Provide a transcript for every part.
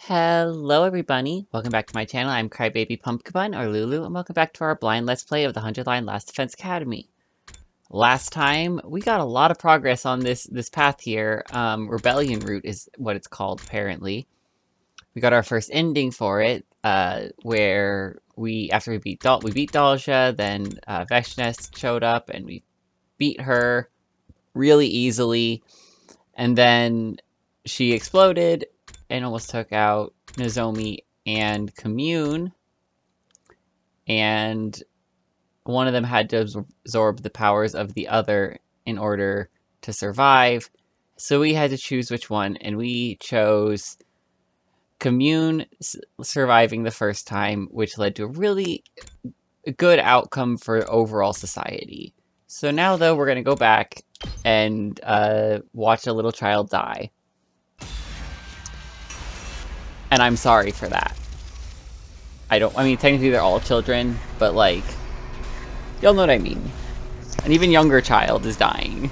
Hello everybody, welcome back to my channel. I'm Crybaby Pumpkin or Lulu, and welcome back to our blind let's play of the 100 Line Last Defense Academy. Last time, we got a lot of progress on this path here. Rebellion Route is what it's called, apparently. We got our first ending for it, where after we beat Dalja, then Veshness showed up, and we beat her really easily, and then she exploded and almost took out Nozomi and Commune, and one of them had to absorb the powers of the other in order to survive. So we had to choose which one, and we chose Commune surviving the first time, which led to a really good outcome for overall society. So now, though, we're going to go back and watch a little child die. And I'm sorry for that. I mean, technically they're all children, but like, you'll know what I mean. An even younger child is dying.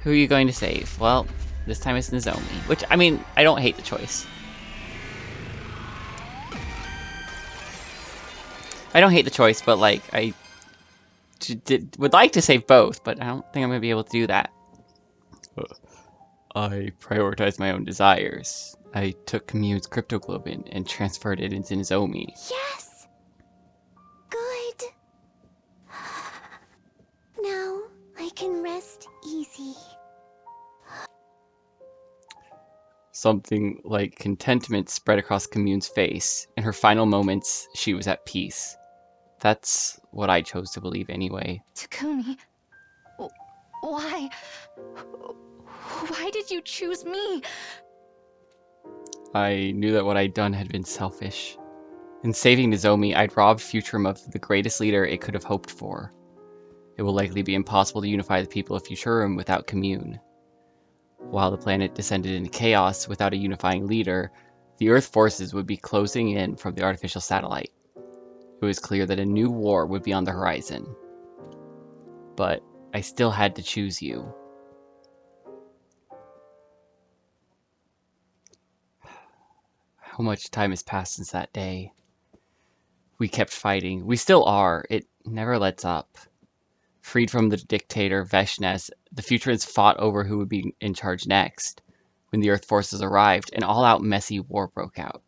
Who are you going to save? Well, this time it's Nozomi. Which, I mean, I don't hate the choice. I don't hate the choice, but like, I would like to save both, but I don't think I'm going to be able to do that. I prioritize my own desires. I took Commune's cryptoglobin and transferred it into Nozomi. Yes! Good. Now I can rest easy. Something like contentment spread across Commune's face. In her final moments, she was at peace. That's what I chose to believe anyway. Takumi, why? Why did you choose me? I knew that what I'd done had been selfish. In saving Nozomi, I'd robbed Futurum of the greatest leader it could have hoped for. It will likely be impossible to unify the people of Futurum without Commune. While the planet descended into chaos without a unifying leader, the Earth forces would be closing in from the artificial satellite. It was clear that a new war would be on the horizon. But I still had to choose you. How much time has passed since that day? We kept fighting. We still are. It never lets up. Freed from the dictator Veshness, the Futurists fought over who would be in charge next. When the Earth forces arrived, an all-out messy war broke out.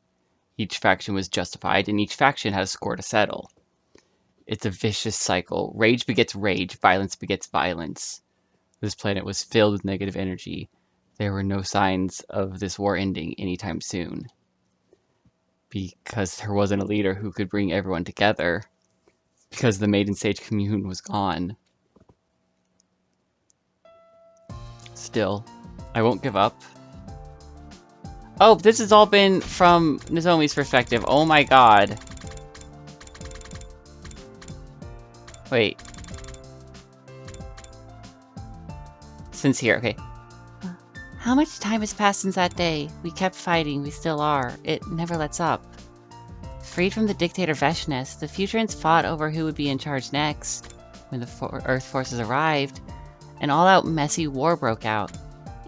Each faction was justified, and each faction had a score to settle. It's a vicious cycle. Rage begets rage, violence begets violence. This planet was filled with negative energy. There were no signs of this war ending anytime soon. Because there wasn't a leader who could bring everyone together. Because the Maiden Sage Commune was gone. Still, I won't give up. Oh, this has all been from Nozomi's perspective. Oh my god. Wait. Sincere, okay. How much time has passed since that day? We kept fighting, we still are. It never lets up. Freed from the dictator Veshness, the Futurians fought over who would be in charge next. When the Earth forces arrived, an all-out messy war broke out.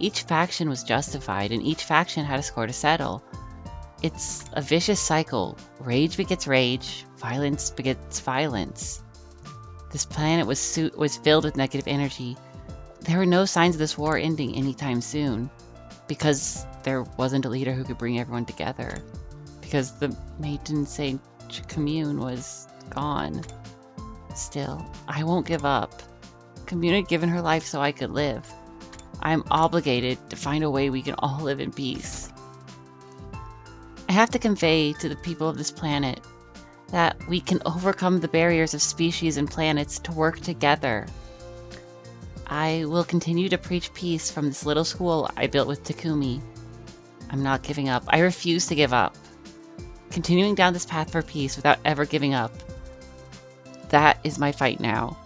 Each faction was justified, and each faction had a score to settle. It's a vicious cycle. Rage begets rage, violence begets violence. This planet was filled with negative energy. There were no signs of this war ending anytime soon, because there wasn't a leader who could bring everyone together. Because the Maiden Sage Commune was gone. Still, I won't give up. Commune had given her life so I could live. I am obligated to find a way we can all live in peace. I have to convey to the people of this planet that we can overcome the barriers of species and planets to work together. I will continue to preach peace from this little school I built with Takumi. I'm not giving up. I refuse to give up. Continuing down this path for peace without ever giving up. That is my fight now.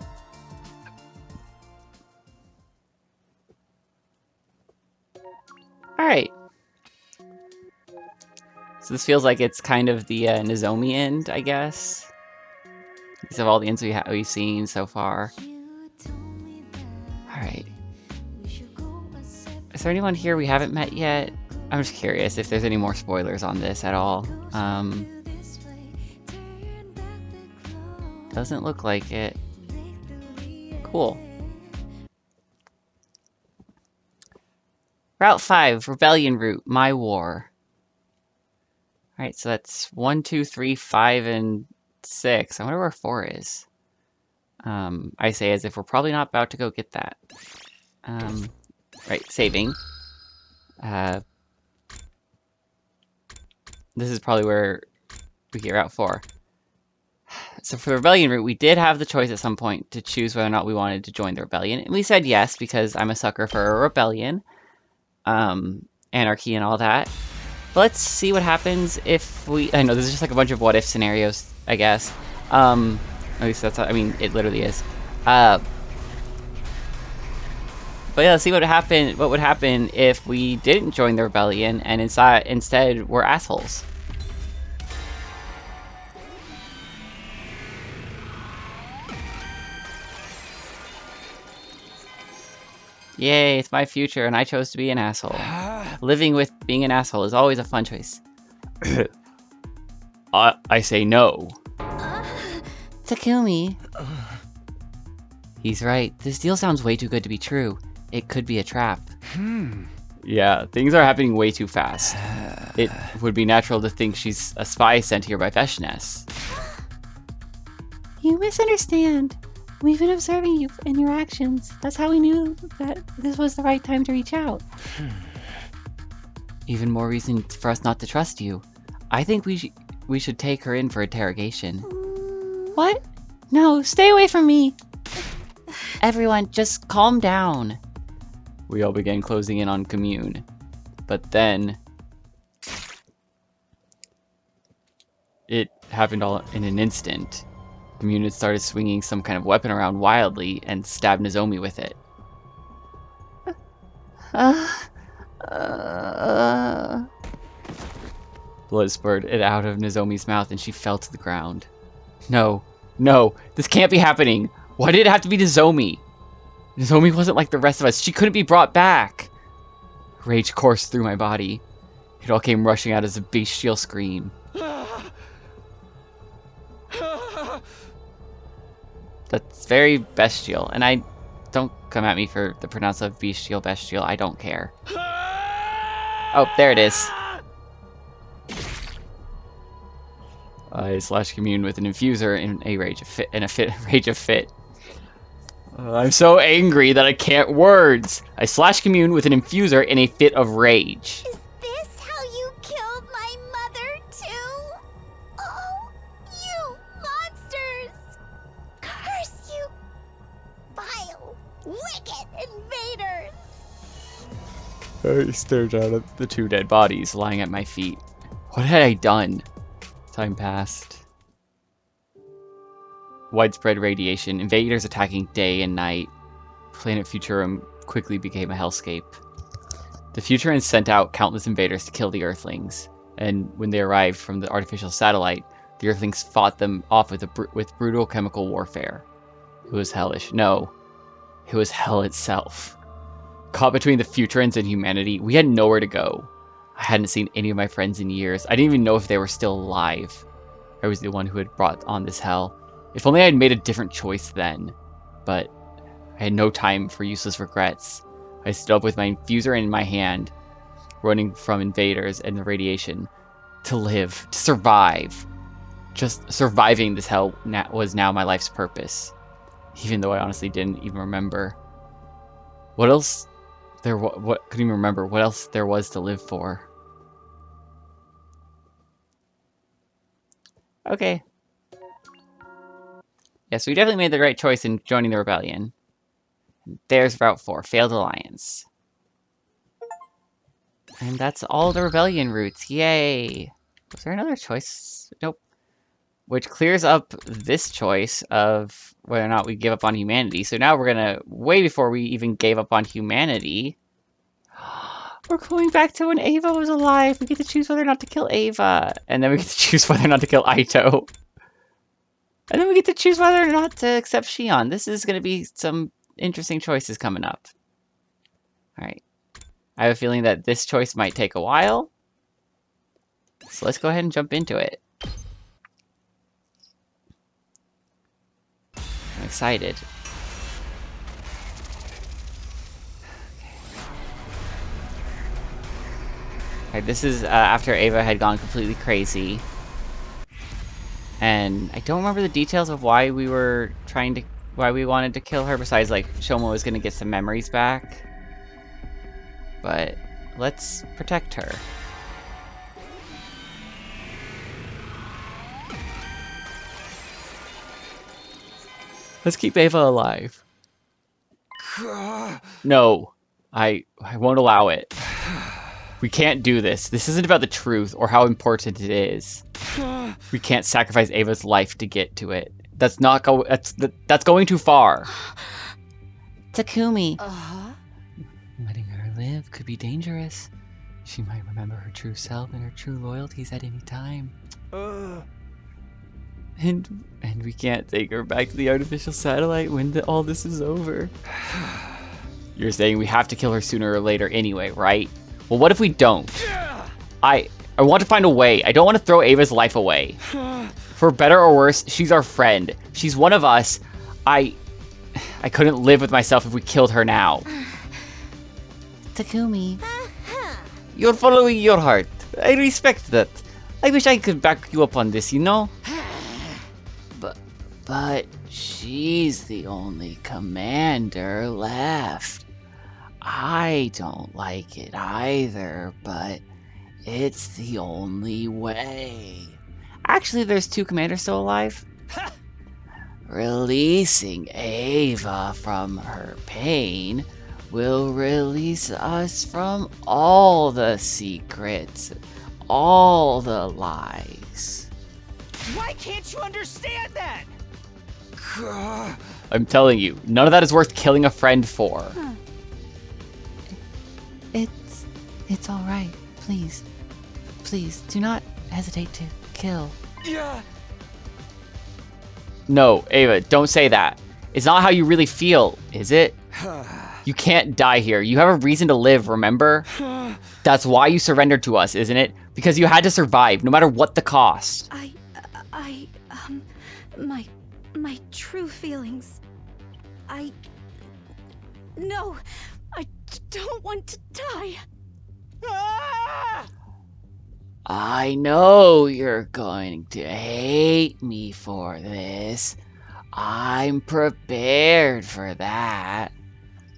Alright. So this feels like it's kind of the Nozomi end, I guess. These are all the ends we've seen so far. Alright. Is there anyone here we haven't met yet? I'm just curious if there's any more spoilers on this at all. Doesn't look like it. Cool. Route 5, Rebellion Route, My War. Alright, so that's 1, 2, 3, 5, and 6. I wonder where 4 is. I say as if we're probably not about to go get that. Right, saving. This is probably where we get Route 4. So for the Rebellion route, we did have the choice at some point to choose whether or not we wanted to join the Rebellion. And we said yes, because I'm a sucker for a Rebellion. Anarchy and all that. But let's see what happens if we... I know, this is just like a bunch of what-if scenarios, I guess. At least that's how... I mean, it literally is. But yeah, let's see what would happen if we didn't join the Rebellion and instead we're assholes. Yay, it's my future and I chose to be an asshole. Living with being an asshole is always a fun choice. I say no. Takumi. He's right. This deal sounds way too good to be true. It could be a trap. Yeah, things are happening way too fast. It would be natural to think she's a spy sent here by Veshness. You misunderstand. We've been observing you and your actions. That's how we knew that this was the right time to reach out. Even more reason for us not to trust you. I think we should take her in for interrogation. What? No, stay away from me. Everyone, just calm down. We all began closing in on Commune. But then... it happened all in an instant. Commune had started swinging some kind of weapon around wildly and stabbed Nozomi with it. Blood spurted out of Nozomi's mouth and she fell to the ground. No, this can't be happening. Why did it have to be Nozomi? Nozomi wasn't like the rest of us. She couldn't be brought back. Rage coursed through my body. It all came rushing out as a bestial scream. That's very bestial, and I don't come at me for the pronounce of bestial. I don't care. Oh, there it is. I slash Commune with an infuser in a rage of fit. I'm so angry that I can't words. I slash Commune with an infuser in a fit of rage. Is this how you killed my mother too? Oh, you monsters! Curse you, vile, wicked invaders! I stared out at the 2 dead bodies lying at my feet. What had I done? Time passed. Widespread radiation, invaders attacking day and night. Planet Futurum quickly became a hellscape. The Futurans sent out countless invaders to kill the Earthlings, and when they arrived from the artificial satellite, the Earthlings fought them off with brutal chemical warfare. It was hellish. No, it was hell itself. Caught between the Futurans and humanity, we had nowhere to go. I hadn't seen any of my friends in years. I didn't even know if they were still alive. I was the one who had brought on this hell. If only I had made a different choice then. But I had no time for useless regrets. I stood up with my infuser in my hand, running from invaders and the radiation. To live. To survive. Just surviving this hell was now my life's purpose. Even though I honestly didn't even remember. What else what couldn't even remember what else there was to live for. Okay. Yes, we definitely made the right choice in joining the Rebellion. There's Route 4, Failed Alliance. And that's all the Rebellion routes. Yay! Was there another choice? Nope. Which clears up this choice of whether or not we give up on humanity. So now we're gonna, way before we even gave up on humanity, we're going back to when Ava was alive. We get to choose whether or not to kill Ava. And then we get to choose whether or not to kill Aito. And then we get to choose whether or not to accept Shion. This is going to be some interesting choices coming up. Alright. I have a feeling that this choice might take a while. So let's go ahead and jump into it. I'm excited. Alright, this is after Ava had gone completely crazy. And I don't remember the details of why we wanted to kill her, besides like Shoma was gonna get some memories back. But let's protect her. Let's keep Ava alive. No, I won't allow it. We can't do this. This isn't about the truth or how important it is. We can't sacrifice Ava's life to get to it. That's going too far. Takumi. Letting her live could be dangerous. She might remember her true self and her true loyalties at any time. And we can't take her back to the artificial satellite when all this is over. You're saying we have to kill her sooner or later anyway, right? Well, what if we don't? I want to find a way. I don't want to throw Ava's life away. For better or worse, she's our friend. She's one of us. I couldn't live with myself if we killed her now. Takumi. You're following your heart. I respect that. I wish I could back you up on this, you know? But she's the only commander left. I don't like it either, but it's the only way. Actually, there's 2 commanders still alive. Releasing Ava from her pain will release us from all the secrets, all the lies. Why can't you understand that? I'm telling you, none of that is worth killing a friend for. It's all right. Please, do not hesitate to kill. Yeah. No, Ava, don't say that. It's not how you really feel, is it? You can't die here. You have a reason to live, remember? That's why you surrendered to us, isn't it? Because you had to survive, no matter what the cost. My true feelings. No, I don't want to die. I know you're going to hate me for this. I'm prepared for that.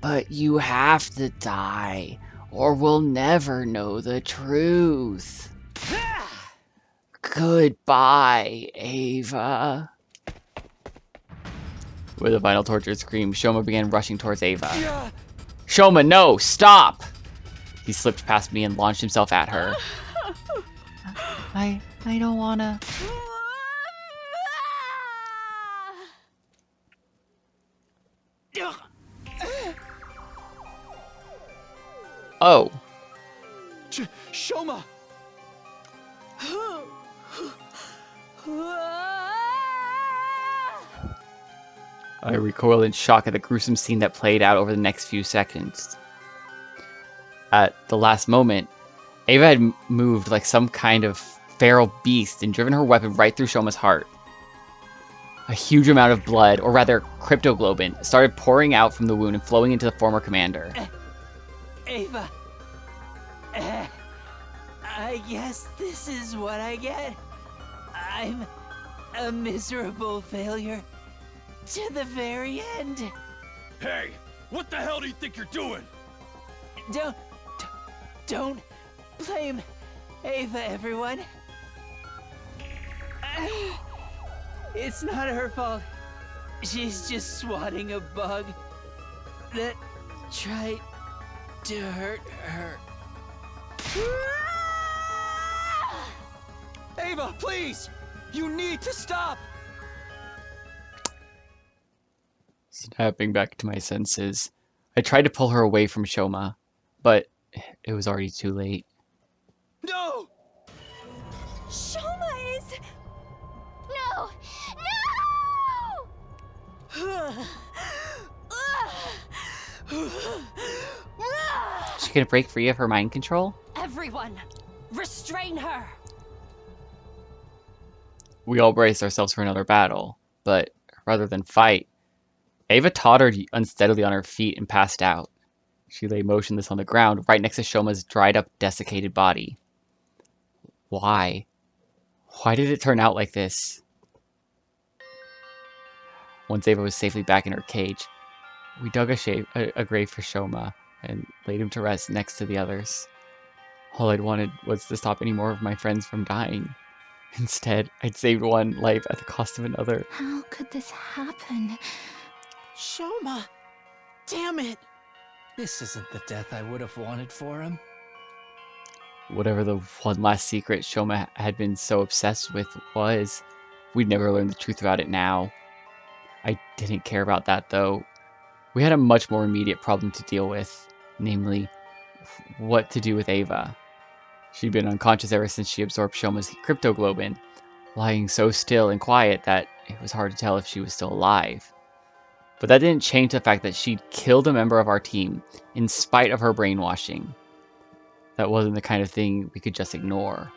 But you have to die, or we'll never know the truth. Goodbye, Ava. With a final tortured scream, Shoma began rushing towards Ava. Shoma, no! Stop! He slipped past me and launched himself at her. I don't wanna. Oh. Shoma! I recoiled in shock at the gruesome scene that played out over the next few seconds. At the last moment, Ava had moved like some kind of feral beast and driven her weapon right through Shoma's heart. A huge amount of blood, or rather cryptoglobin, started pouring out from the wound and flowing into the former commander. Ava. I guess this is what I get. I'm a miserable failure to the very end. Hey, what the hell do you think you're doing? Don't blame Ava, everyone. It's not her fault. She's just swatting a bug that tried to hurt her. Ava, please! You need to stop! Snapping back to my senses, I tried to pull her away from Shoma, but it was already too late. No! Shoma is... No! No! she gonna break free of her mind control? Everyone, restrain her. We all braced ourselves for another battle, but rather than fight, Ava tottered unsteadily on her feet and passed out. She lay motionless on the ground right next to Shoma's dried-up, desiccated body. Why? Why did it turn out like this? Once Ava was safely back in her cage, we dug a grave for Shoma and laid him to rest next to the others. All I'd wanted was to stop any more of my friends from dying. Instead, I'd saved one life at the cost of another. How could this happen? Shoma! Damn it! This isn't the death I would have wanted for him. Whatever the one last secret Shoma had been so obsessed with was, we'd never learn the truth about it now. I didn't care about that, though. We had a much more immediate problem to deal with, namely, what to do with Ava. She'd been unconscious ever since she absorbed Shoma's cryptoglobin, lying so still and quiet that it was hard to tell if she was still alive. But that didn't change the fact that she'd killed a member of our team, in spite of her brainwashing. That wasn't the kind of thing we could just ignore.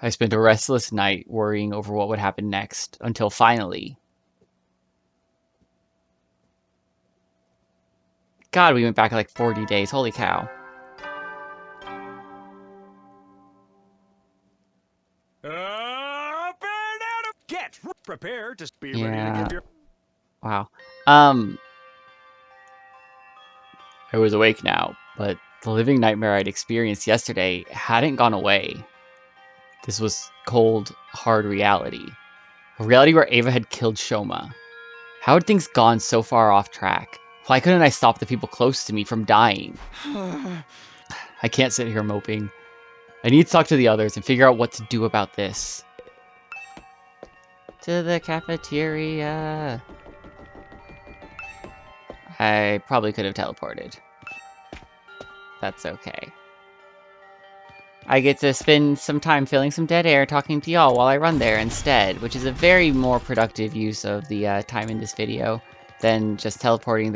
I spent a restless night worrying over what would happen next, until finally... God, we went back like 40 days, holy cow. Get prepared to be ready to give your... Wow. I was awake now, but the living nightmare I'd experienced yesterday hadn't gone away. This was cold, hard reality. A reality where Ava had killed Shoma. How had things gone so far off track? Why couldn't I stop the people close to me from dying? I can't sit here moping. I need to talk to the others and figure out what to do about this. To the cafeteria. I probably could have teleported. That's okay. I get to spend some time filling some dead air talking to y'all while I run there instead, which is a very more productive use of the time in this video than just teleporting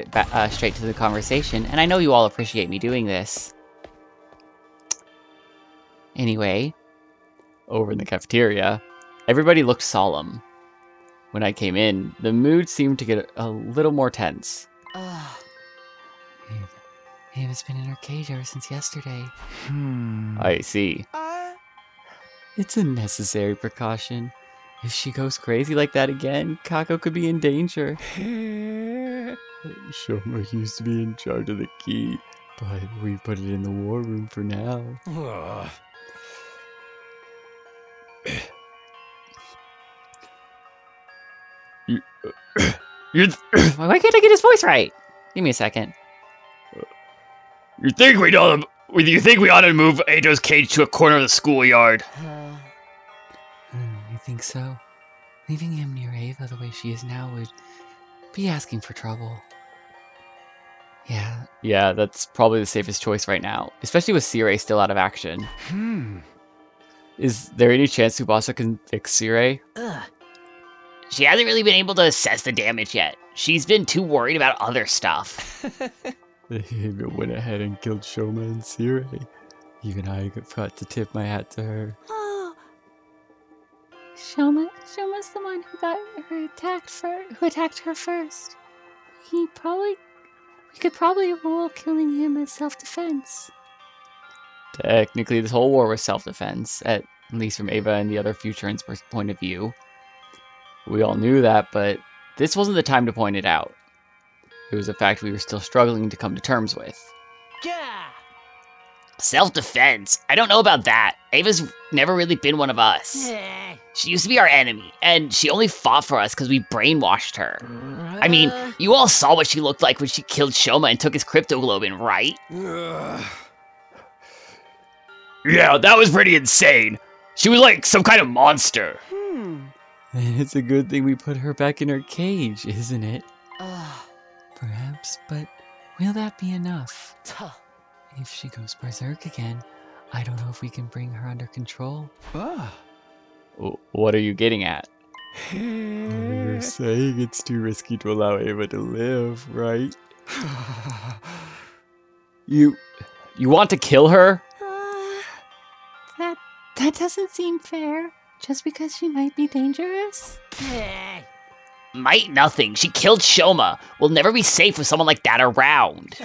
straight to the conversation, and I know you all appreciate me doing this. Anyway, over in the cafeteria, everybody looked solemn. When I came in, the mood seemed to get a little more tense. Ava's been in her cage ever since yesterday. I see. It's a necessary precaution. If she goes crazy like that again, Kako could be in danger. Shoma used to be in charge of the key, but we put it in the war room for now. Why can't I get his voice right? Give me a second. You think we ought to move Ato's cage to a corner of the schoolyard? You think so? Leaving him near Ava the way she is now would be asking for trouble. Yeah, that's probably the safest choice right now, especially with Sirei still out of action. Is there any chance Tsubasa can fix Sirei? She hasn't really been able to assess the damage yet. She's been too worried about other stuff. Ava went ahead and killed Shoma and Sirei. Even I forgot to tip my hat to her. Shoma's the one who attacked her first. We could probably rule killing him as self-defense. Technically, this whole war was self-defense, at least from Ava and the other Futurans' point of view. We all knew that, but this wasn't the time to point it out. It was a fact we were still struggling to come to terms with. Yeah! Self-defense? I don't know about that. Ava's never really been one of us. She used to be our enemy, and she only fought for us because we brainwashed her. I mean, you all saw what she looked like when she killed Shoma and took his cryptoglobin, right? Yeah, that was pretty insane. She was like some kind of monster. It's a good thing we put her back in her cage, isn't it? Perhaps, but will that be enough? If she goes berserk again, I don't know if we can bring her under control. What are you getting at? You're saying it's too risky to allow Ava to live, right? You want to kill her? That doesn't seem fair. Just because she might be dangerous? Might nothing. She killed Shoma. We'll never be safe with someone like that around.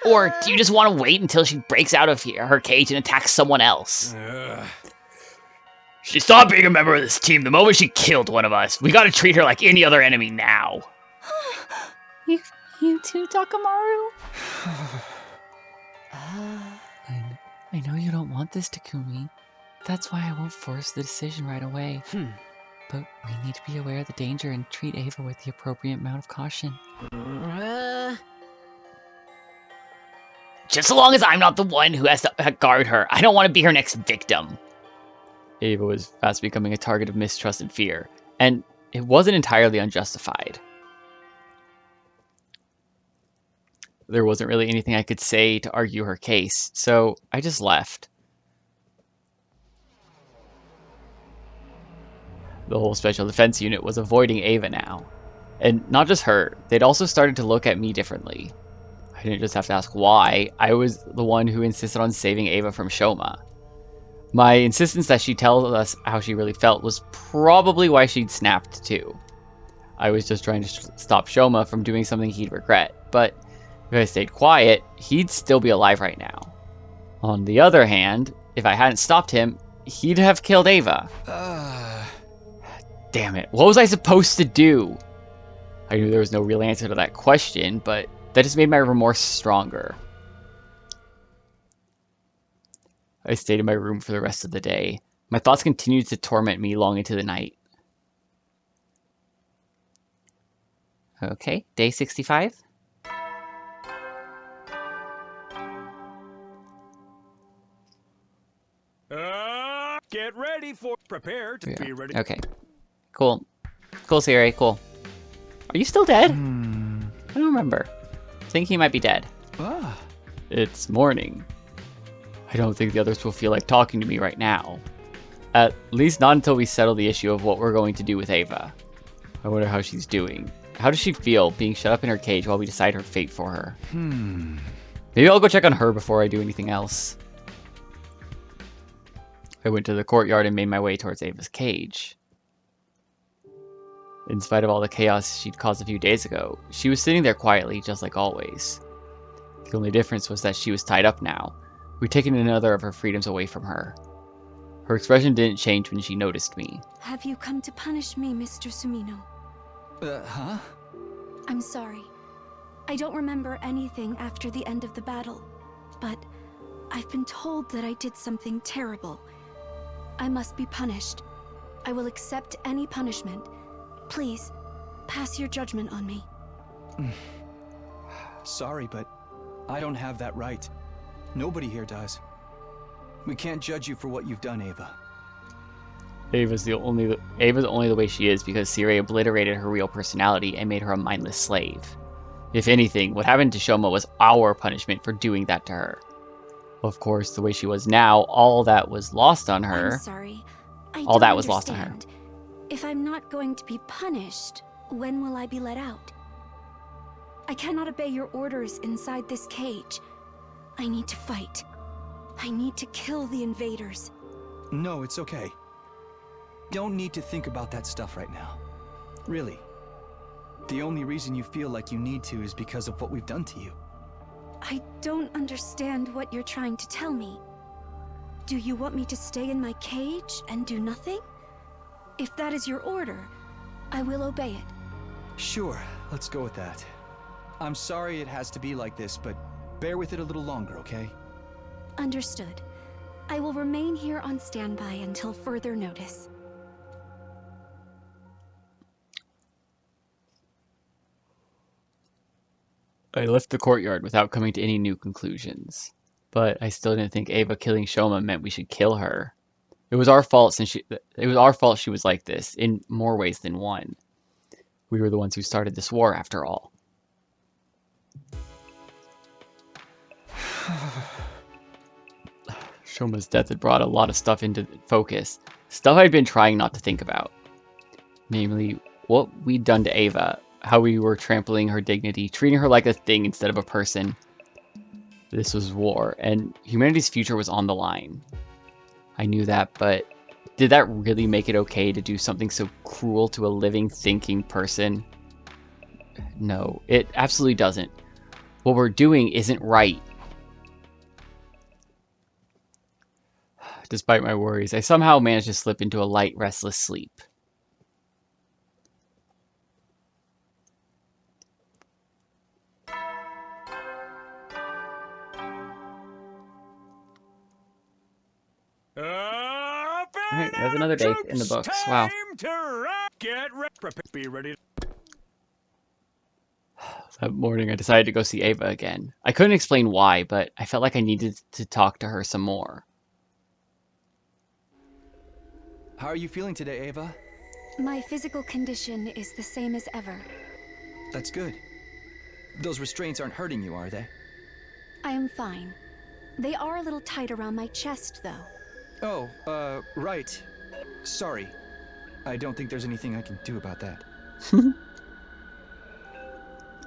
Or do you just want to wait until she breaks out of her cage and attacks someone else? She stopped being a member of this team the moment she killed one of us. We gotta treat her like any other enemy now. You too, Takamaru? I know you don't want this, Takumi. That's why I won't force the decision right away. But we need to be aware of the danger and treat Ava with the appropriate amount of caution. Just so long as I'm not the one who has to guard her, I don't want to be her next victim. Ava was fast becoming a target of mistrust and fear, and it wasn't entirely unjustified. There wasn't really anything I could say to argue her case, so I just left. The whole Special Defense Unit was avoiding Ava now. And not just her, they'd also started to look at me differently. I didn't just have to ask why, I was the one who insisted on saving Ava from Shoma. My insistence that she tell us how she really felt was probably why she'd snapped too. I was just trying to stop Shoma from doing something he'd regret, but if I stayed quiet, he'd still be alive right now. On the other hand, if I hadn't stopped him, he'd have killed Ava. Damn it, what was I supposed to do? I knew there was no real answer to that question, but that just made my remorse stronger. I stayed in my room for the rest of the day. My thoughts continued to torment me long into the night. Okay, day 65. Get ready for... Prepare to be ready. Okay. Cool. Cool, Siri. Cool. Are you still dead? I don't remember. I think he might be dead. It's morning. I don't think the others will feel like talking to me right now. At least not until we settle the issue of what we're going to do with Ava. I wonder how she's doing. How does she feel being shut up in her cage while we decide her fate for her? Maybe I'll go check on her before I do anything else. I went to the courtyard and made my way towards Ava's cage. In spite of all the chaos she'd caused a few days ago, she was sitting there quietly, just like always. The only difference was that she was tied up now. We'd taken another of her freedoms away from her. Her expression didn't change when she noticed me. Have you come to punish me, Mr. Sumino? Huh? I'm sorry. I don't remember anything after the end of the battle, but I've been told that I did something terrible. I must be punished. I will accept any punishment. Please, pass your judgment on me. Sorry, but I don't have that right. Nobody here does. We can't judge you for what you've done, Ava. Ava's only the way she is because Siri obliterated her real personality and made her a mindless slave. If anything, what happened to Shoma was our punishment for doing that to her. Of course, the way she was now, all that was lost on her. I'm sorry. All that was lost on her. If I'm not going to be punished, when will I be let out? I cannot obey your orders inside this cage. I need to fight. I need to kill the invaders. No, it's okay. Don't need to think about that stuff right now. Really. The only reason you feel like you need to is because of what we've done to you. I don't understand what you're trying to tell me. Do you want me to stay in my cage and do nothing? If that is your order, I will obey it. Sure, let's go with that. I'm sorry it has to be like this, but bear with it a little longer, okay? Understood. I will remain here on standby until further notice. I left the courtyard without coming to any new conclusions. But I still didn't think Ava killing Shoma meant we should kill her. It was our fault she was like this, in more ways than one. We were the ones who started this war, after all. Shoma's death had brought a lot of stuff into focus. Stuff I'd been trying not to think about. Namely, what we'd done to Ava, how we were trampling her dignity, treating her like a thing instead of a person. This was war, and humanity's future was on the line. I knew that, but did that really make it okay to do something so cruel to a living, thinking person? No, it absolutely doesn't. What we're doing isn't right. Despite my worries, I somehow managed to slip into a light, restless sleep. Alright, that's another day in the books. Wow. Get ready. Be ready. That morning, I decided to go see Ava again. I couldn't explain why, but I felt like I needed to talk to her some more. How are you feeling today, Ava? My physical condition is the same as ever. That's good. Those restraints aren't hurting you, are they? I am fine. They are a little tight around my chest, though. Oh, right. Sorry. I don't think there's anything I can do about that.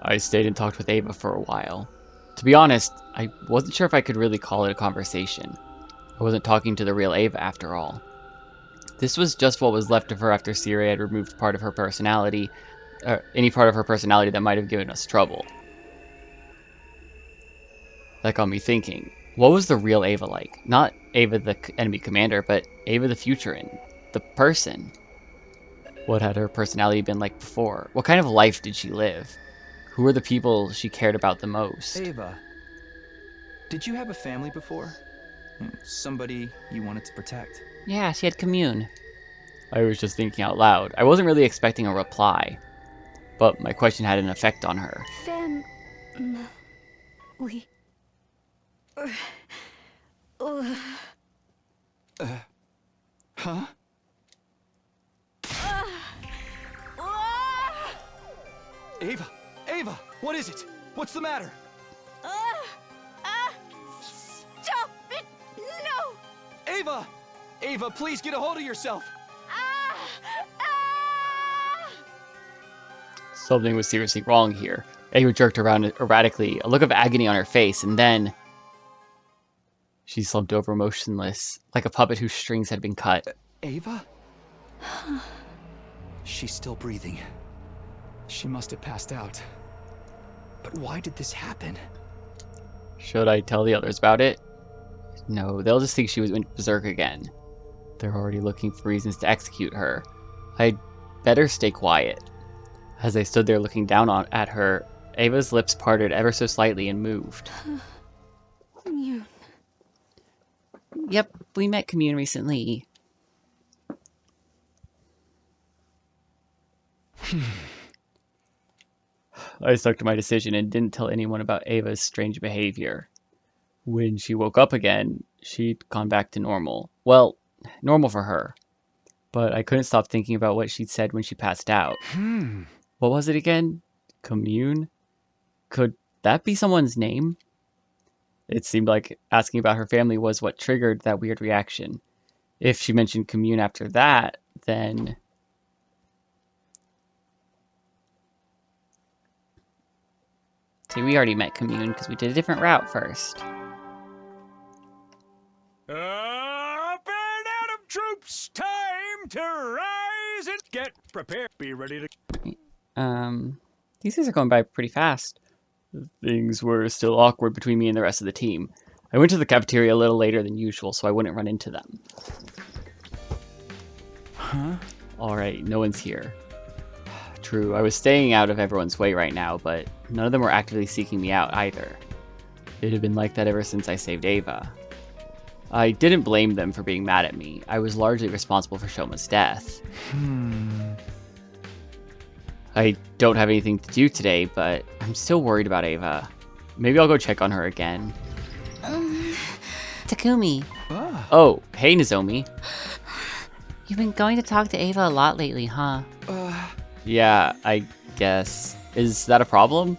I stayed and talked with Ava for a while. To be honest, I wasn't sure if I could really call it a conversation. I wasn't talking to the real Ava after all. This was just what was left of her after Siri had removed part of her personality, any part of her personality that might have given us trouble. That got me thinking, what was the real Ava like? Not Ava the enemy commander, but Ava the Futurin, the person. What had her personality been like before? What kind of life did she live? Who were the people she cared about the most? Ava, did you have a family before? Somebody you wanted to protect? Yeah, she had commune. I was just thinking out loud. I wasn't really expecting a reply, but my question had an effect on her. Huh? Ava! Ava! What is it? What's the matter? Stop it! No! Ava! Ava, please get a hold of yourself! Something was seriously wrong here. Ava jerked around erratically, a look of agony on her face, and then she slumped over motionless, like a puppet whose strings had been cut. Ava? She's still breathing. She must have passed out. But why did this happen? Should I tell the others about it? No, they'll just think she went berserk again. They're already looking for reasons to execute her. I'd better stay quiet. As I stood there looking down at her, Ava's lips parted ever so slightly and moved. Commune. Yep, we met commune recently. I stuck to my decision and didn't tell anyone about Ava's strange behavior. When she woke up again, she'd gone back to normal. Well, normal for her. But I couldn't stop thinking about what she'd said when she passed out. What was it again? Commune? Could that be someone's name? It seemed like asking about her family was what triggered that weird reaction. If she mentioned commune after that, then... See, we already met commune because we did a different route first. Band out of troops, time to rise and get prepared. Be ready to... These guys are going by pretty fast. Things were still awkward between me and the rest of the team. I went to the cafeteria a little later than usual so I wouldn't run into them. Huh? Alright, no one's here. True, I was staying out of everyone's way right now, but none of them were actively seeking me out either. It had been like that ever since I saved Ava. I didn't blame them for being mad at me. I was largely responsible for Shoma's death. I don't have anything to do today, but I'm still worried about Ava. Maybe I'll go check on her again. Takumi, Oh, hey Nozomi. you've been going to talk to Ava a lot lately, huh? Yeah, I guess. Is that a problem?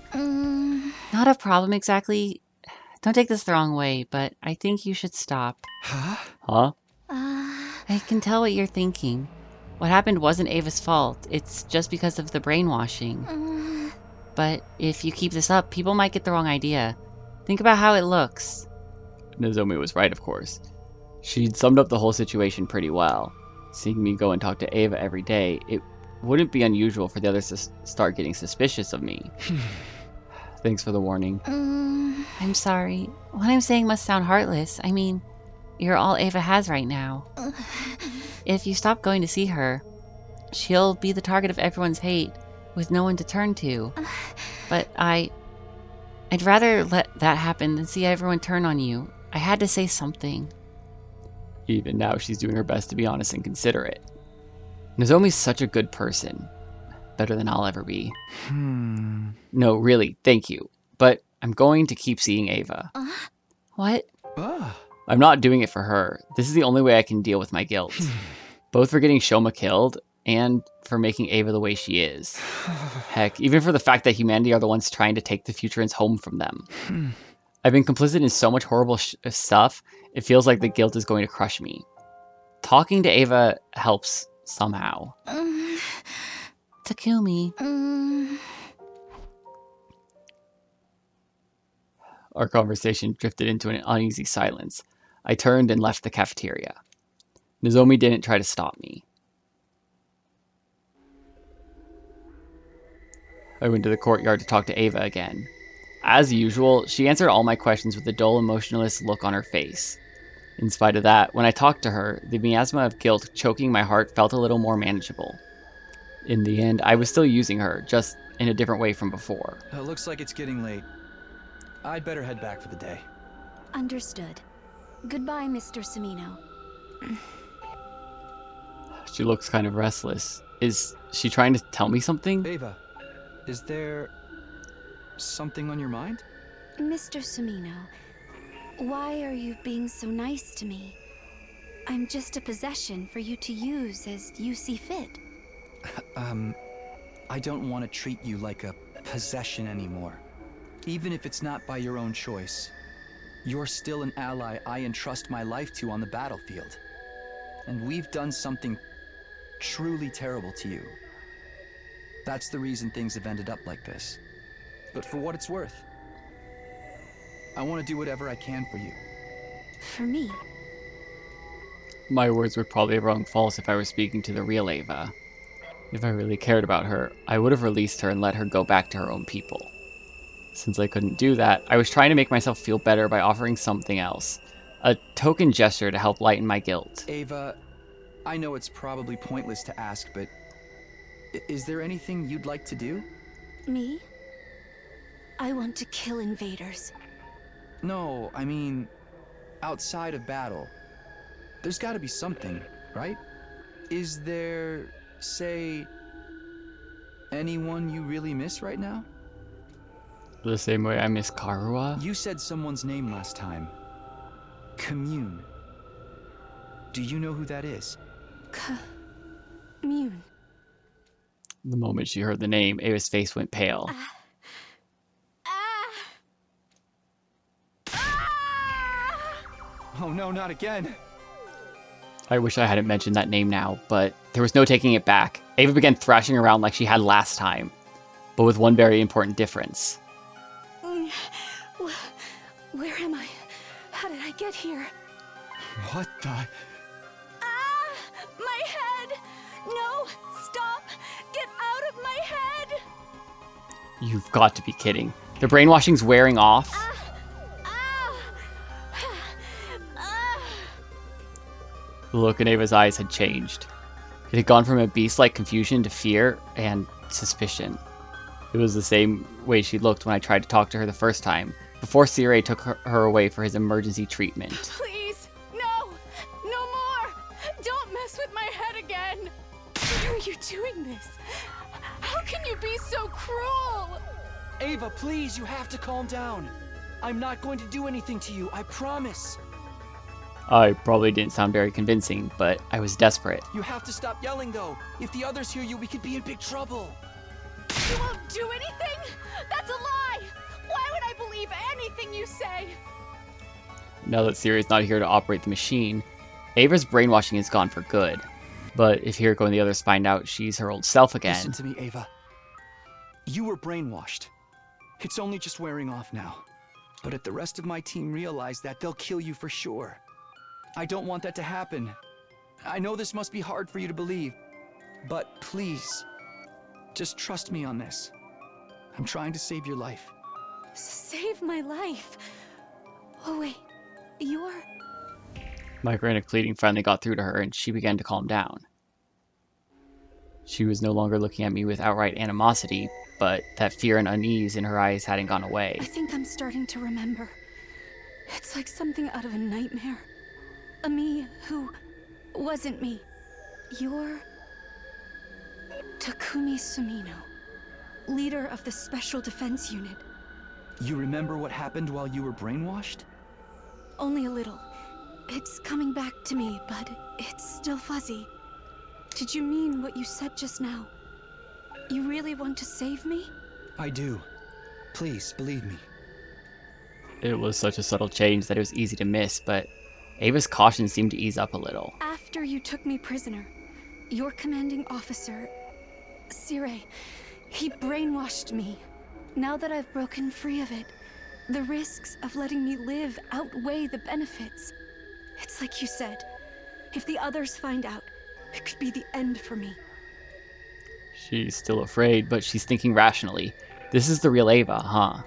Not a problem exactly. Don't take this the wrong way, but I think you should stop. Huh? Huh? I can tell what you're thinking. What happened wasn't Ava's fault. It's just because of the brainwashing. But if you keep this up, people might get the wrong idea. Think about how it looks. Nozomi was right, of course. She'd summed up the whole situation pretty well. Seeing me go and talk to Ava every day, it wouldn't be unusual for the others to start getting suspicious of me. Thanks for the warning. I'm sorry. What I'm saying must sound heartless. I mean, you're all Ava has right now. If you stop going to see her, she'll be the target of everyone's hate, with no one to turn to. But I'd rather let that happen than see everyone turn on you. I had to say something. Even now, she's doing her best to be honest and considerate. Nozomi's such a good person. Better than I'll ever be. No, really, thank you. But I'm going to keep seeing Ava. What? I'm not doing it for her. This is the only way I can deal with my guilt. Both for getting Shoma killed, and for making Ava the way she is. Heck, even for the fact that humanity are the ones trying to take the Futurans home from them. I've been complicit in so much horrible stuff, it feels like the guilt is going to crush me. Talking to Ava helps somehow. Takumi. Our conversation drifted into an uneasy silence. I turned and left the cafeteria. Nozomi didn't try to stop me. I went to the courtyard to talk to Ava again. As usual, she answered all my questions with a dull, emotionless look on her face. In spite of that, when I talked to her, the miasma of guilt choking my heart felt a little more manageable. In the end, I was still using her, just in a different way from before. Looks like it's getting late. I'd better head back for the day. Understood. Goodbye, Mr. Samino. She looks kind of restless. Is she trying to tell me something? Ava, is there something on your mind? Mr. Samino, why are you being so nice to me? I'm just a possession for you to use as you see fit. I don't want to treat you like a possession anymore. Even if it's not by your own choice. You're still an ally I entrust my life to on the battlefield. And we've done something truly terrible to you. That's the reason things have ended up like this. But for what it's worth, I want to do whatever I can for you. For me? My words would probably have rung false if I were speaking to the real Ava. If I really cared about her, I would have released her and let her go back to her own people. Since I couldn't do that, I was trying to make myself feel better by offering something else. A token gesture to help lighten my guilt. Ava, I know it's probably pointless to ask, but is there anything you'd like to do? Me? I want to kill invaders. No, I mean, outside of battle. There's got to be something, right? Is there, say, anyone you really miss right now? The same way I miss Karua? You said someone's name last time. Commune. Do you know who that is? Commune. The moment she heard the name, Ava's face went pale. Oh no, not again! I wish I hadn't mentioned that name now, but there was no taking it back. Ava began thrashing around like she had last time, but with one very important difference. Where am I? How did I get here? What the? My head! No! Stop! Get out of my head! You've got to be kidding. The brainwashing's wearing off? The look in Ava's eyes had changed. It had gone from a beast-like confusion to fear and suspicion. It was the same way she looked when I tried to talk to her the first time, before Sirei took her away for his emergency treatment. Please, no! No more! Don't mess with my head again! Why are you doing this? How can you be so cruel? Ava, please, you have to calm down. I'm not going to do anything to you, I promise. I probably didn't sound very convincing, but I was desperate. You have to stop yelling, though. If the others hear you, we could be in big trouble. You won't do anything? That's a lie! Why would I believe anything you say? Now that Sirei's not here to operate the machine, Ava's brainwashing is gone for good. But if Hiriko and the others find out she's her old self again... Listen to me, Ava. You were brainwashed. It's only just wearing off now. But if the rest of my team realize that, they'll kill you for sure. I don't want that to happen. I know this must be hard for you to believe, but please, just trust me on this. I'm trying to save your life. Save my life? Oh wait, you're... My frantic pleading finally got through to her, and she began to calm down. She was no longer looking at me with outright animosity, but that fear and unease in her eyes hadn't gone away. I think I'm starting to remember. It's like something out of a nightmare. A me who wasn't me. You're... Takumi Sumino, leader of the Special Defense Unit. You remember what happened while you were brainwashed? Only a little. It's coming back to me, but it's still fuzzy. Did you mean what you said just now? You really want to save me? I do. Please, believe me. It was such a subtle change that it was easy to miss, but Ava's caution seemed to ease up a little. After you took me prisoner, your commanding officer, Sirei, he brainwashed me. Now that I've broken free of it, the risks of letting me live outweigh the benefits. It's like you said, if the others find out, it could be the end for me. She's still afraid, but she's thinking rationally. This is the real Ava, huh?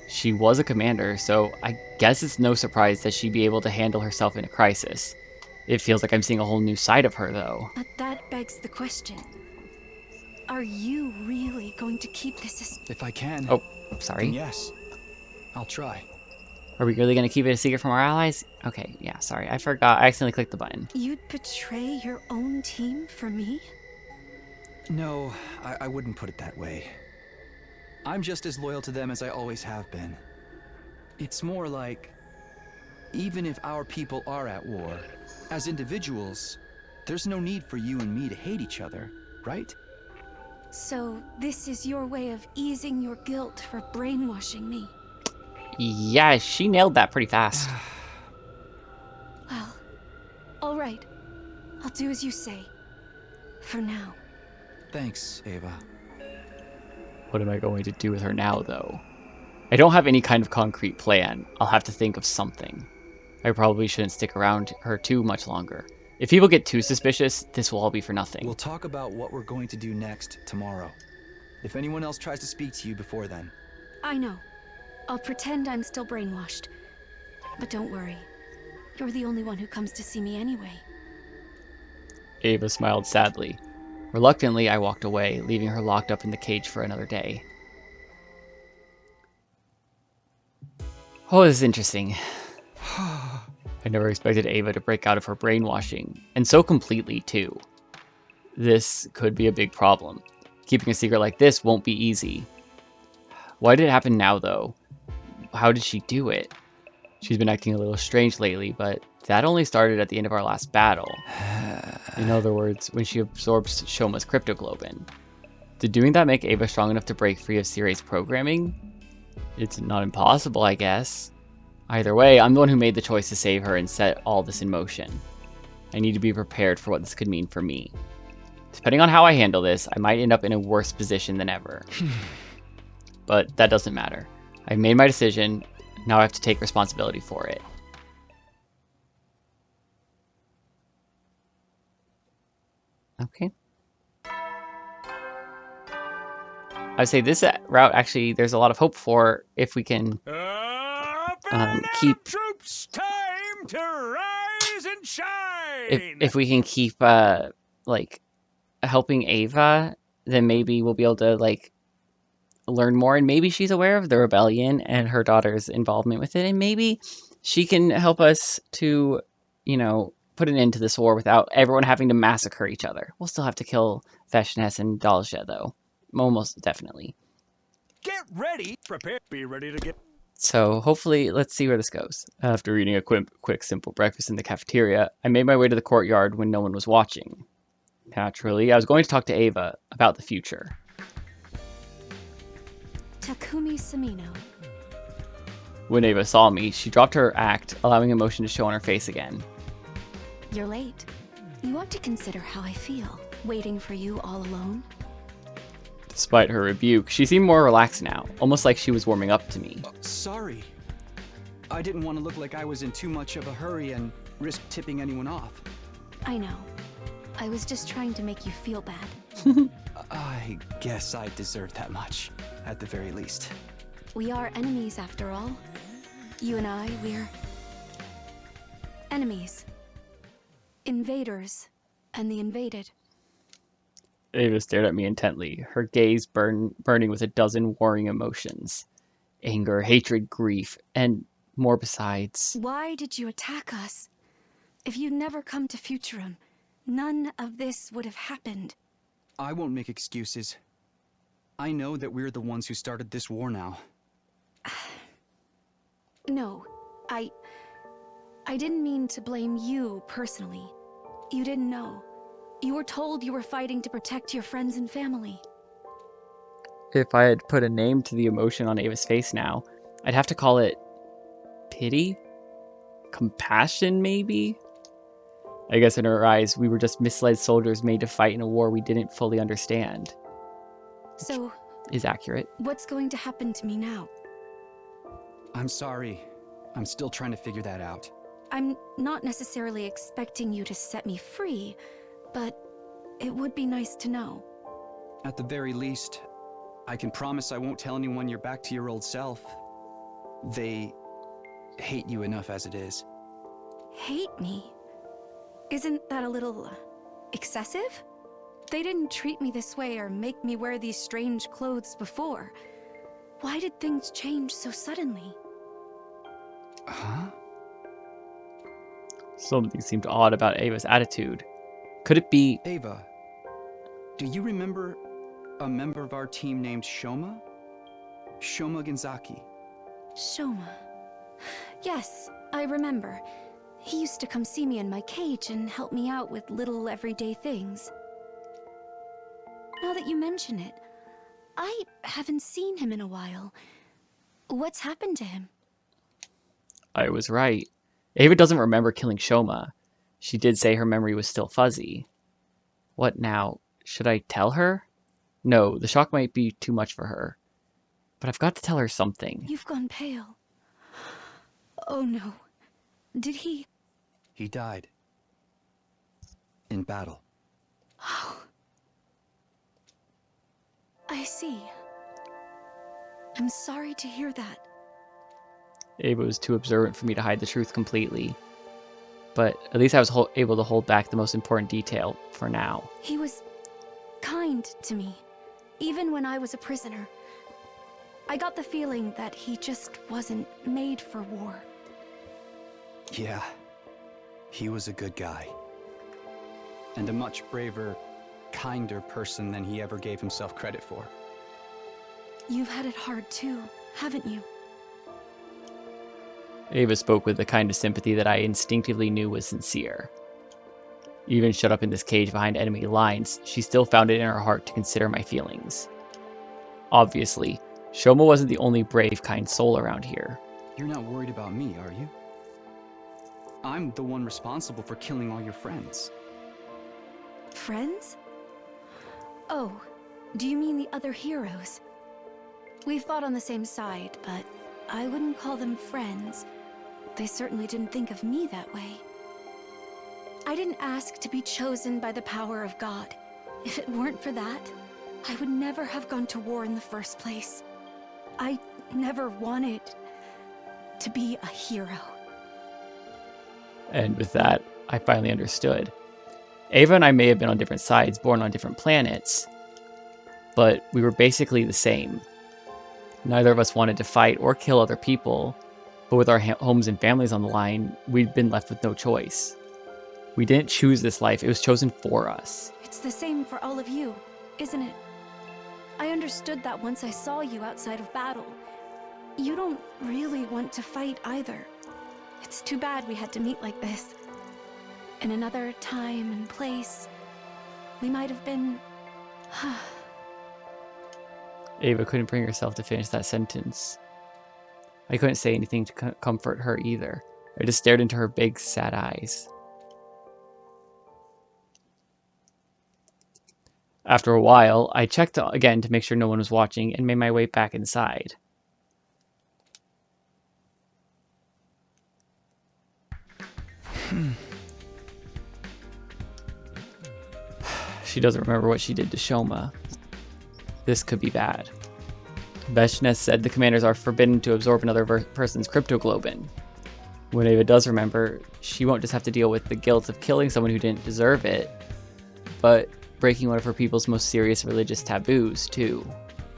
She was a commander, so I guess it's no surprise that she'd be able to handle herself in a crisis. It feels like I'm seeing a whole new side of her, though. But that begs the question. Are you really going to keep this If I can. Oh, sorry. Then yes. I'll try. Are we really going to keep it a secret from our allies? Okay, yeah, sorry. I forgot. I accidentally clicked the button. You'd betray your own team for me? No, I wouldn't put it that way. I'm just as loyal to them as I always have been. It's more like, even if our people are at war, as individuals, there's no need for you and me to hate each other, right? So this is your way of easing your guilt for brainwashing me? Yeah, she nailed that pretty fast. Well, all right. I'll do as you say. For now. Thanks, Ava. What am I going to do with her now, though? I don't have any kind of concrete plan. I'll have to think of something. I probably shouldn't stick around her too much longer. If people get too suspicious, this will all be for nothing. We'll talk about what we're going to do next tomorrow. If anyone else tries to speak to you before then. I know. I'll pretend I'm still brainwashed. But don't worry. You're the only one who comes to see me anyway. Ava smiled sadly. Reluctantly, I walked away, leaving her locked up in the cage for another day. Oh, this is interesting. I never expected Ava to break out of her brainwashing, and so completely, too. This could be a big problem. Keeping a secret like this won't be easy. Why did it happen now, though? How did she do it? She's been acting a little strange lately, but that only started at the end of our last battle. In other words, when she absorbs Shoma's cryptoglobin. Did doing that make Ava strong enough to break free of Sirei's programming? It's not impossible, I guess. Either way, I'm the one who made the choice to save her and set all this in motion. I need to be prepared for what this could mean for me. Depending on how I handle this, I might end up in a worse position than ever. But that doesn't matter. I've made my decision, now I have to take responsibility for it. Okay. I'd say this route, actually, there's a lot of hope for if we can keep... Troops, time to rise and shine! If we can keep, like, helping Ava, then maybe we'll be able to, like, learn more, and maybe she's aware of the rebellion and her daughter's involvement with it, and maybe she can help us to, you know, put an end to this war without everyone having to massacre each other. We'll still have to kill Veshness and Dalja, though. Almost definitely. Get ready, prepare, be ready to get... So hopefully, let's see where this goes. After eating a quick, simple breakfast in the cafeteria, I made my way to the courtyard when no one was watching. Naturally, I was going to talk to Ava about the future. Takumi Sumino. When Ava saw me, she dropped her act, allowing emotion to show on her face again. You're late. You ought to consider how I feel, waiting for you all alone. Despite her rebuke, she seemed more relaxed now, almost like she was warming up to me. Sorry. I didn't want to look like I was in too much of a hurry and risk tipping anyone off. I know. I was just trying to make you feel bad. I guess I deserve that much, at the very least. We are enemies after all. You and I, we're enemies. Invaders and the invaded. Ava stared at me intently, her gaze burning with a dozen warring emotions. Anger, hatred, grief, and more besides. Why did you attack us? If you'd never come to Futurum, none of this would have happened. I won't make excuses. I know that we're the ones who started this war now. No, I didn't mean to blame you personally. You didn't know. You were told you were fighting to protect your friends and family. If I had put a name to the emotion on Ava's face now, I'd have to call it pity? Compassion, maybe? I guess in her eyes, we were just misled soldiers made to fight in a war we didn't fully understand. So, Is accurate. what's going to happen to me now? I'm sorry. I'm still trying to figure that out. I'm not necessarily expecting you to set me free, but it would be nice to know. At the very least, I can promise I won't tell anyone you're back to your old self. They hate you enough as it is. Hate me? Isn't that a little excessive? They didn't treat me this way or make me wear these strange clothes before. Why did things change so suddenly? Huh? Something seemed odd about Ava's attitude. Could it be... Ava, do you remember a member of our team named Shoma? Shoma Genzaki. Shoma. Yes, I remember. He used to come see me in my cage and help me out with little everyday things. Now that you mention it, I haven't seen him in a while. What's happened to him? I was right. Ava doesn't remember killing Shoma. She did say her memory was still fuzzy. What now? Should I tell her? No, the shock might be too much for her. But I've got to tell her something. You've gone pale. Oh no. Did he? He died. In battle. Oh. I see. I'm sorry to hear that. Ava was too observant for me to hide the truth completely. But at least I was able to hold back the most important detail for now. He was kind to me, even when I was a prisoner. I got the feeling that he just wasn't made for war. Yeah, he was a good guy. And a much braver, kinder person than he ever gave himself credit for. You've had it hard too, haven't you? Ava spoke with the kind of sympathy that I instinctively knew was sincere. Even shut up in this cage behind enemy lines, she still found it in her heart to consider my feelings. Obviously, Shoma wasn't the only brave, kind soul around here. You're not worried about me, are you? I'm the one responsible for killing all your friends. Friends? Oh, do you mean the other heroes? We fought on the same side, but I wouldn't call them friends. They certainly didn't think of me that way. I didn't ask to be chosen by the power of God. If it weren't for that, I would never have gone to war in the first place. I never wanted to be a hero. And with that, I finally understood. Ava and I may have been on different sides, born on different planets, but we were basically the same. Neither of us wanted to fight or kill other people, but with our homes and families on the line, we'd been left with no choice. We didn't choose this life, it was chosen for us. It's the same for all of you, isn't it? I understood that once I saw you outside of battle. You don't really want to fight either. It's too bad we had to meet like this. In another time and place, we might have been... Ava couldn't bring herself to finish that sentence. I couldn't say anything to comfort her either. I just stared into her big, sad eyes. After a while, I checked again to make sure no one was watching and made my way back inside. She doesn't remember what she did to Shoma. This could be bad. Veshness said the commanders are forbidden to absorb another person's cryptoglobin. When Ava does remember, she won't just have to deal with the guilt of killing someone who didn't deserve it, but breaking one of her people's most serious religious taboos, too.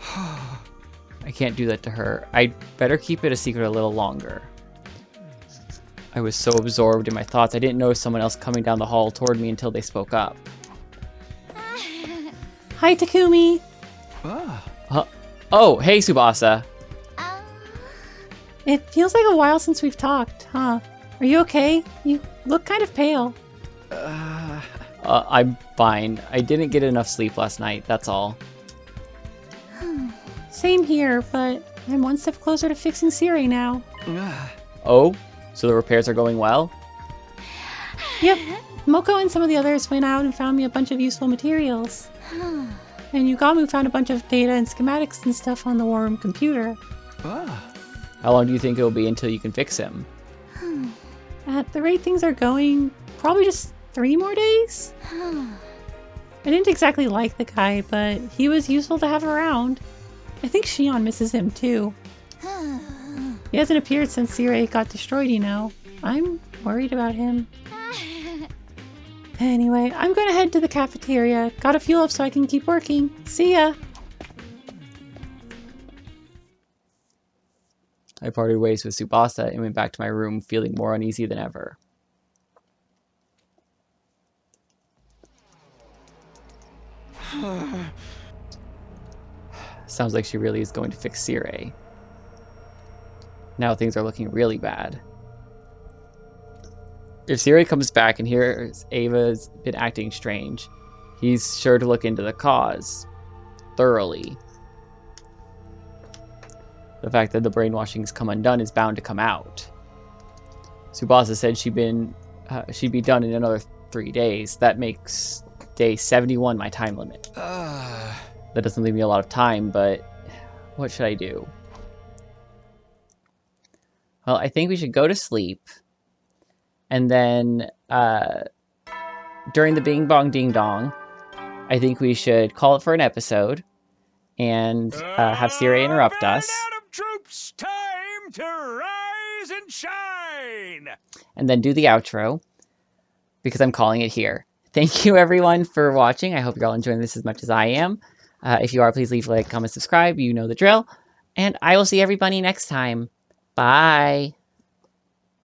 I can't do that to her. I'd better keep it a secret a little longer. I was so absorbed in my thoughts, I didn't notice someone else coming down the hall toward me until they spoke up. Hi, Takumi. Oh, hey, Tsubasa. It feels like a while since we've talked, huh? Are you okay? You look kind of pale. I'm fine. I didn't get enough sleep last night, that's all. Same here, but I'm one step closer to fixing Siri now. Oh? So the repairs are going well? Yep. Moko and some of the others went out and found me a bunch of useful materials. And Yugamu found a bunch of data and schematics and stuff on the war room computer. How long do you think it'll be until you can fix him? At the rate things are going, probably just 3 more days? I didn't exactly like the guy, but he was useful to have around. I think Shion misses him too. He hasn't appeared since Siri got destroyed, you know. I'm worried about him. Anyway, I'm gonna head to the cafeteria. Gotta fuel up so I can keep working. See ya! I parted ways with Tsubasa and went back to my room feeling more uneasy than ever. Sounds like she really is going to fix Siri. Now things are looking really bad. If Siri comes back and hears Ava's been acting strange, he's sure to look into the cause thoroughly. The fact that the brainwashing's come undone is bound to come out. Tsubasa said she'd be done in another 3 days. That makes day 71 my time limit. That doesn't leave me a lot of time, but what should I do? Well, I think we should go to sleep. And then, during the Bing Bong Ding Dong, I think we should call it for an episode and have Siri interrupt us. Troops, time to rise and shine! And then do the outro, because I'm calling it here. Thank you, everyone, for watching. I hope you're all enjoying this as much as I am. If you are, please leave a like, comment, subscribe. You know the drill. And I will see everybody next time. Bye!